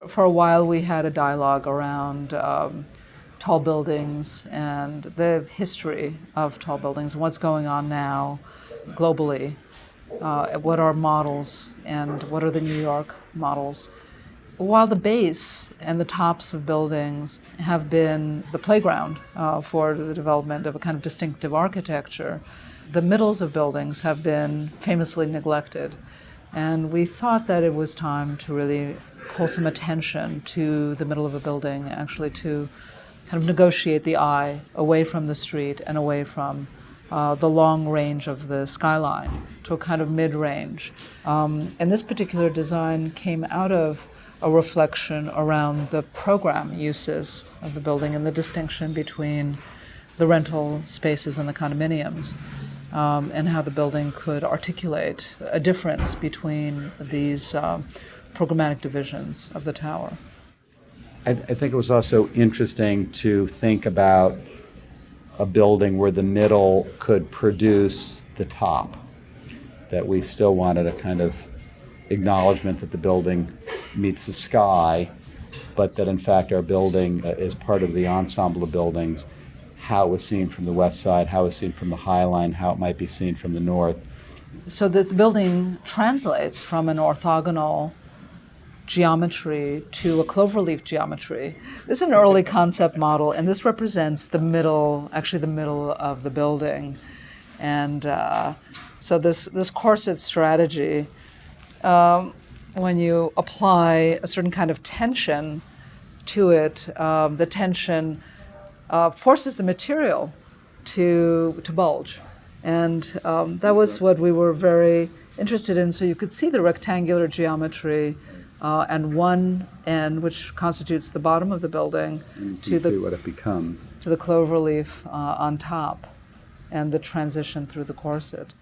For a while, we had a dialogue around tall buildings and the history of tall buildings, what's going on now globally, what are models and what are the New York models. While the base and the tops of buildings have been the playground for the development of a kind of distinctive architecture, the middles of buildings have been famously neglected. And we thought that it was time to really pull some attention to the middle of a building, actually to kind of negotiate the eye away from the street and away from the long range of the skyline to a kind of mid-range. And this particular design came out of a reflection around the program uses of the building and the distinction between the rental spaces and the condominiums, and how the building could articulate a difference between these programmatic divisions of the tower. I think it was also interesting to think about a building where the middle could produce the top, that we still wanted a kind of acknowledgement that the building meets the sky, but that in fact our building is part of the ensemble of buildings, how it was seen from the west side, how it was seen from the High Line, how it might be seen from the north. So that the building translates from an orthogonal geometry to a cloverleaf geometry. This is an early concept model, and this represents the middle, actually the middle of the building. And so this corset strategy, when you apply a certain kind of tension to it, the tension forces the material to bulge. And that was what we were very interested in. So you could see the rectangular geometry and one end, which constitutes the bottom of the building, to see what it becomes, to the cloverleaf on top, and the transition through the corset.